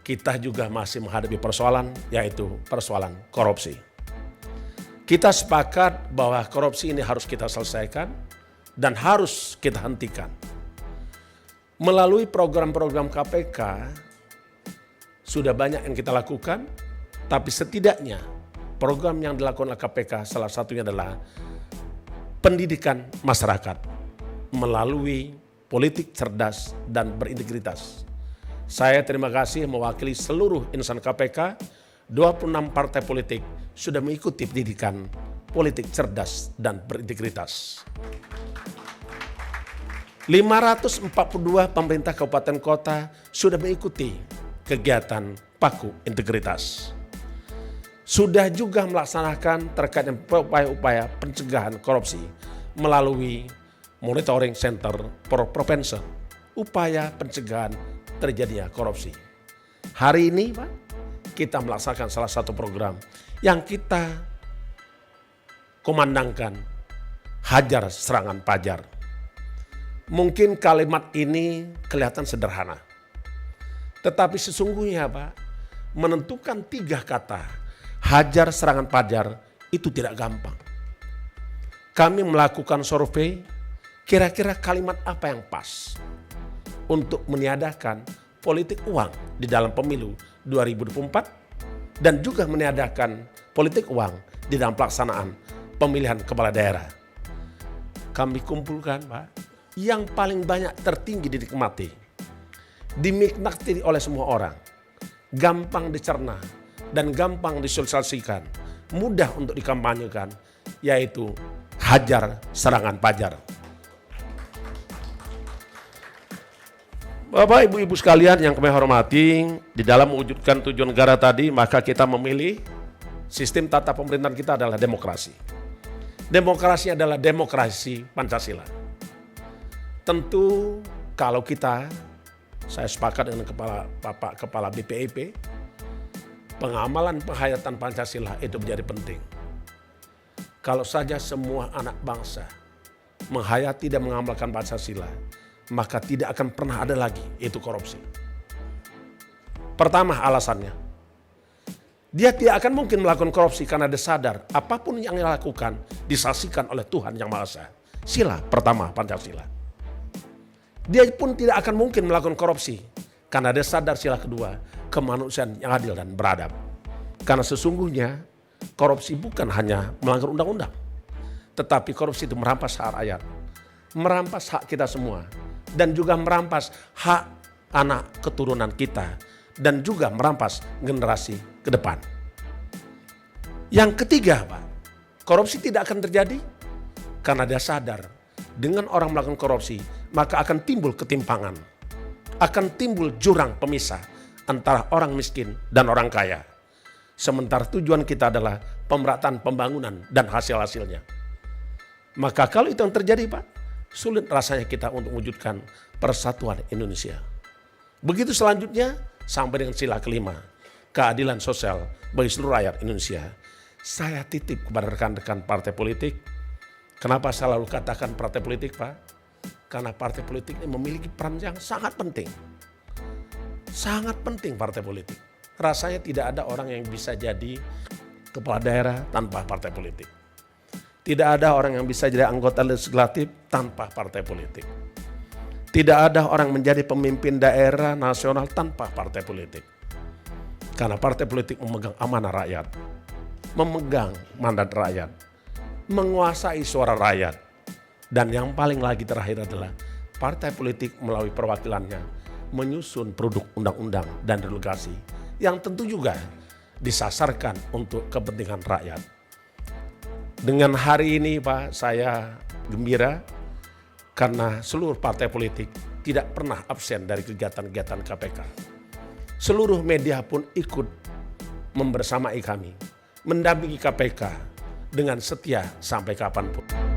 kita juga masih menghadapi persoalan, yaitu persoalan korupsi. Kita sepakat bahwa korupsi ini harus kita selesaikan dan harus kita hentikan. Melalui program-program KPK, sudah banyak yang kita lakukan, tapi setidaknya program yang dilakukan oleh KPK salah satunya adalah pendidikan masyarakat melalui politik cerdas dan berintegritas. Saya terima kasih mewakili seluruh insan KPK, 26 partai politik sudah mengikuti pendidikan politik cerdas dan berintegritas. 542 pemerintah kabupaten kota sudah mengikuti kegiatan Paku Integritas. Sudah juga melaksanakan terkait dengan upaya-upaya pencegahan korupsi melalui monitoring center per provinsi, upaya pencegahan terjadinya korupsi. Hari ini Pak, kita melaksanakan salah satu program yang kita komandangkan, hajar serangan pajar. Mungkin kalimat ini kelihatan sederhana, tetapi sesungguhnya Pak, menentukan 3 kata hajar serangan pajar itu tidak gampang. Kami melakukan survei, kira-kira kalimat apa yang pas untuk meniadakan politik uang di dalam pemilu 2024 dan juga meniadakan politik uang di dalam pelaksanaan pemilihan kepala daerah. Kami kumpulkan Pak, yang paling banyak tertinggi dinikmati, dinikmati oleh semua orang, gampang dicerna dan gampang disosialisasikan, mudah untuk dikampanyekan, yaitu hajar serangan pajar. Bapak, Ibu-Ibu sekalian yang kami hormati, di dalam mewujudkan tujuan negara tadi, maka kita memilih sistem tata pemerintahan kita adalah demokrasi. Demokrasi adalah demokrasi Pancasila. Tentu kalau kita, saya sepakat dengan Kepala BPIP, pengamalan penghayatan Pancasila itu menjadi penting. Kalau saja semua anak bangsa menghayati dan mengamalkan Pancasila, maka tidak akan pernah ada lagi itu korupsi. Pertama alasannya, dia tidak akan mungkin melakukan korupsi karena dia sadar apapun yang dia lakukan disaksikan oleh Tuhan Yang Maha Esa. Sila pertama Pancasila. Dia pun tidak akan mungkin melakukan korupsi karena dia sadar sila kedua, kemanusiaan yang adil dan beradab. Karena sesungguhnya korupsi bukan hanya melanggar undang-undang, tetapi korupsi itu merampas hak rakyat, merampas hak kita semua, dan juga merampas hak anak keturunan kita, dan juga merampas generasi ke depan. Yang ketiga Pak, korupsi tidak akan terjadi karena dia sadar dengan orang melakukan korupsi, maka akan timbul ketimpangan, akan timbul jurang pemisah antara orang miskin dan orang kaya. Sementara tujuan kita adalah pemerataan pembangunan dan hasil-hasilnya. Maka kalau itu yang terjadi Pak, sulit rasanya kita untuk mewujudkan persatuan Indonesia. Begitu selanjutnya sampai dengan sila kelima, keadilan sosial bagi seluruh rakyat Indonesia. Saya titip kepada rekan-rekan partai politik. Kenapa saya lalu katakan partai politik Pak? Karena partai politik ini memiliki peran yang sangat penting. Sangat penting partai politik. Rasanya tidak ada orang yang bisa jadi kepala daerah tanpa partai politik. Tidak ada orang yang bisa jadi anggota legislatif tanpa partai politik. Tidak ada orang menjadi pemimpin daerah nasional tanpa partai politik. Karena partai politik memegang amanah rakyat, memegang mandat rakyat, menguasai suara rakyat. Dan yang paling lagi terakhir adalah partai politik melalui perwakilannya menyusun produk undang-undang dan regulasi yang tentu juga disasarkan untuk kepentingan rakyat. Dengan hari ini Pak, saya gembira karena seluruh partai politik tidak pernah absen dari kegiatan-kegiatan KPK. Seluruh media pun ikut membersamai kami, mendampingi KPK dengan setia sampai kapanpun.